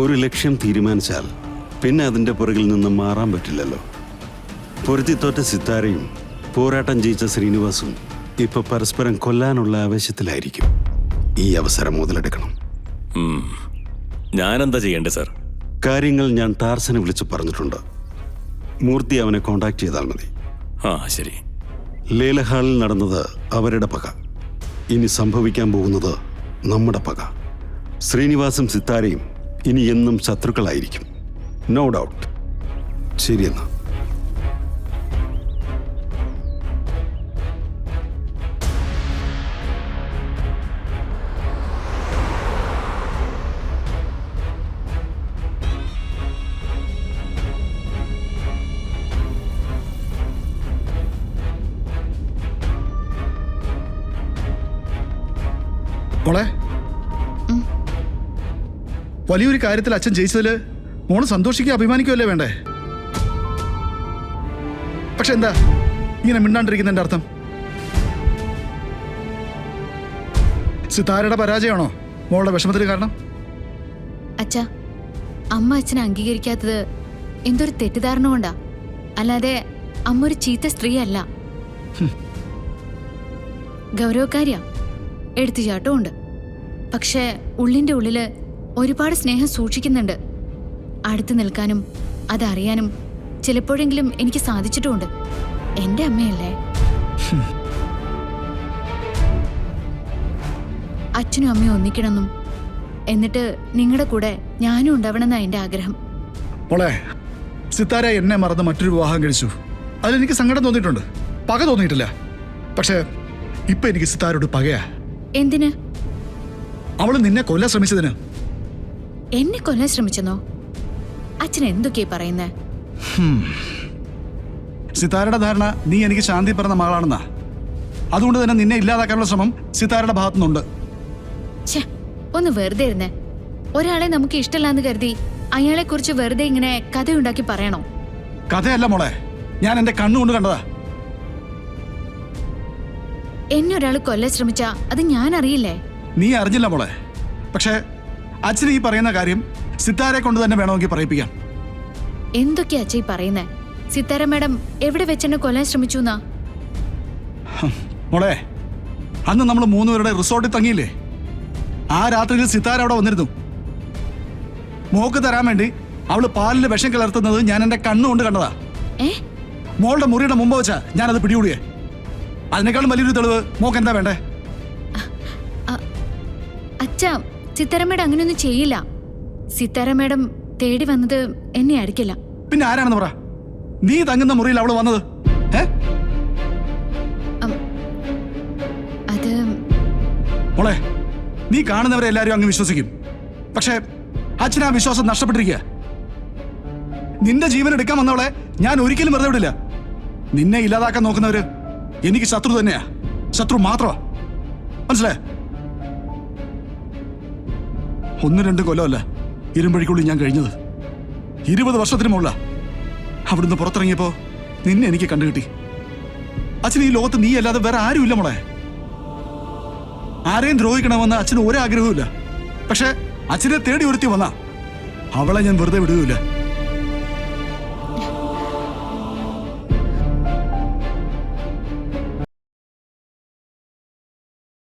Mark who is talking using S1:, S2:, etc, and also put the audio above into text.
S1: ഒരു ലക്ഷ്യം തീരുമാനിച്ചാൽ പിന്നെ അതിൻ്റെ പുറകിൽ നിന്ന് മാറാൻ പറ്റില്ലല്ലോ. പൊരുത്തിത്തോറ്റ സിത്താരയും പോരാട്ടം ജയിച്ച ശ്രീനിവാസും ഇപ്പൊ പരസ്പരം കൊല്ലാനുള്ള ആവേശത്തിലായിരിക്കും. ഈ അവസരം മുതലെടുക്കണം.
S2: ഞാനെന്താ ചെയ്യണ്ടേ സാർ?
S1: കാര്യങ്ങൾ ഞാൻ ടാർസനെ വിളിച്ചു പറഞ്ഞിട്ടുണ്ട്. മൂർത്തി അവനെ കോണ്ടാക്ട് ചെയ്താൽ മതി.
S2: ആ ശരി.
S1: ലേലഹാളിൽ നടന്നത് അവരുടെ പക. ഇനി സംഭവിക്കാൻ പോകുന്നത് നമ്മുടെ പക. ശ്രീനിവാസും സിത്താരയും ഇനി എന്നും ശത്രുക്കളായിരിക്കും. No doubt. ശരിയെന്നാ.
S3: മോളെ, വലിയൊരു കാര്യത്തിൽ അച്ഛൻ ജയിച്ചതില് മോള് സന്തോഷിക്കുക അഭിമാനിക്കുകയല്ലേ വേണ്ടേ? പക്ഷെ എന്താ ഇങ്ങനെ മിണ്ടാണ്ടിരിക്കുന്നതിന്റെ അർത്ഥം? സിത്താരയുടെ പരാജയമാണോ മോളുടെ വിഷമത്തിന് കാരണം?
S4: അച്ഛാ, അമ്മ അച്ഛനെ അംഗീകരിക്കാത്തത് എന്തൊരു തെറ്റിദ്ധാരണ കൊണ്ടാ. അല്ലാതെ അമ്മ ഒരു ചീത്ത സ്ത്രീ അല്ല. ഗൗരവക്കാരിയാ, എടുത്തുചാട്ടമുണ്ട്. പക്ഷേ ഉള്ളിൻ്റെ ഉള്ളില് ഒരുപാട് സ്നേഹം സൂക്ഷിക്കുന്നുണ്ട്. അടുത്ത് നിൽക്കാനും അതറിയാനും ചിലപ്പോഴെങ്കിലും എനിക്ക് സാധിച്ചിട്ടുമുണ്ട്. എൻ്റെ അമ്മയല്ലേ. അച്ഛനും അമ്മയും ഒന്നിക്കണമെന്നും എന്നിട്ട് നിങ്ങളുടെ കൂടെ ഞാനും ഉണ്ടാവണമെന്നാ എൻ്റെ ആഗ്രഹം.
S3: മോളെ, സിത്താര എന്നെ മറന്ന് മറ്റൊരു വിവാഹം കഴിച്ചു. അതിലെനിക്ക് സങ്കടം തോന്നിയിട്ടുണ്ട്, പക തോന്നിയിട്ടില്ല. പക്ഷേ ഇപ്പൊ എനിക്ക് സിത്താരോട് പകയാ.
S4: എന്തിന്?
S3: അവള് നിന്നെ കൊല്ലാൻ ശ്രമിച്ചതിന്.
S4: എന്നെ കൊല്ലാൻ ശ്രമിച്ചെന്നോ? അച്ഛൻ എന്തൊക്കെയാ പറയുന്നേ?
S3: സിത്താരയുടെ ധാരണ നീ എനിക്ക് ശാന്തി പറഞ്ഞ മകളാണെന്നാ. അതുകൊണ്ട് തന്നെ നിന്നെ ഇല്ലാതാക്കാനുള്ള ശ്രമം സിത്താരയുടെ ഭാഗത്തുനിന്നുണ്ട്.
S4: ഛേ, ഒന്ന് വെറുതെ ഇരുന്നേ. ഒരാളെ നമുക്ക് ഇഷ്ടമല്ലാന്ന് കരുതി അയാളെ കുറിച്ച് വെറുതെ ഇങ്ങനെ കഥയുണ്ടാക്കി പറയണോ?
S3: കഥയല്ല മോളെ, ഞാൻ എന്റെ കണ്ണുകൊണ്ട് കണ്ടതാ.
S4: എന്നെ ഒരാൾ കൊല്ലാൻ ശ്രമിച്ചാ അത് ഞാൻ അറിയില്ലേ?
S3: നീ അറിഞ്ഞില്ല മോളെ. പക്ഷേ അച്ഛൻ ഈ പറയുന്ന കാര്യം സിത്താരെ കൊണ്ട് തന്നെ വേണമെങ്കിൽ പറയിപ്പിക്കാം.
S4: എന്തൊക്കെയാ അച്ഛൻ ഈ പറയുന്നേ? സിത്താര മാഡം എവിടെ വെച്ചെന്നെ കൊല്ലാൻ ശ്രമിച്ചു എന്നാ?
S3: മോളെ, അന്ന് നമ്മൾ 3 പേരുടെ റിസോർട്ടിൽ തങ്ങിയില്ലേ? ആ രാത്രിയിൽ സിത്താര അവിടെ വന്നിരുന്നു. മോക്ക് തരാൻ വേണ്ടി അവള് പാലിൽ വിഷം കലർത്തുന്നത് ഞാൻ എന്റെ കണ്ണുകൊണ്ട് കണ്ടതാ. മോളുടെ മുറിയുടെ മുമ്പ് വെച്ചാ ഞാനത് പിടികൂടിയേ. അതിനേക്കാളും വലിയൊരു തെളിവ് മോക്ക് എന്താ വേണ്ടേ?
S4: അച്ഛാ, സിത്താര മാഡം അങ്ങനെയൊന്നും ചെയ്യില്ല. സിത്താര മാഡം തേടി വന്നത് എന്നെ ആയിരിക്കില്ല.
S3: പിന്നെ ആരാണെന്ന് പറ? നീ തങ്ങുന്ന മുറിയിൽ അവള് വന്നത്?
S4: അത്
S3: മോളെ, നീ കാണുന്നവരെ എല്ലാരും അങ്ങ് വിശ്വസിക്കും. പക്ഷേ അച്ഛൻ ആ വിശ്വാസം നഷ്ടപ്പെട്ടിരിക്കുക. നിന്റെ ജീവൻ എടുക്കാൻ വന്നവളെ ഞാൻ ഒരിക്കലും വെറുതെ വിടില്ല. നിന്നെ ഇല്ലാതാക്കാൻ നോക്കുന്നവര് എനിക്ക് ശത്രു തന്നെയാ. ശത്രു മാത്രമാ. മനസ്സിലായേ? 1-2 കൊല്ലമല്ല ഇരുമ്പഴിക്കുള്ളിൽ ഞാൻ കഴിഞ്ഞത്. 20 വർഷത്തിന് മുകളിലാ. അവിടുന്ന് പുറത്തിറങ്ങിയപ്പോ നിന്നെ എനിക്ക് കണ്ടുകിട്ടി. അച്ഛൻ ഈ ലോകത്ത് നീ അല്ലാതെ വേറെ ആരുമില്ല മോളെ. ആരെയും ദ്രോഹിക്കണമെന്ന് അച്ഛന് ഒരാഗ്രഹവും ഇല്ല. പക്ഷെ അച്ഛനെ തേടി ഒരുത്തി വന്നാ അവളെ ഞാൻ വെറുതെ വിടുകയില്ല.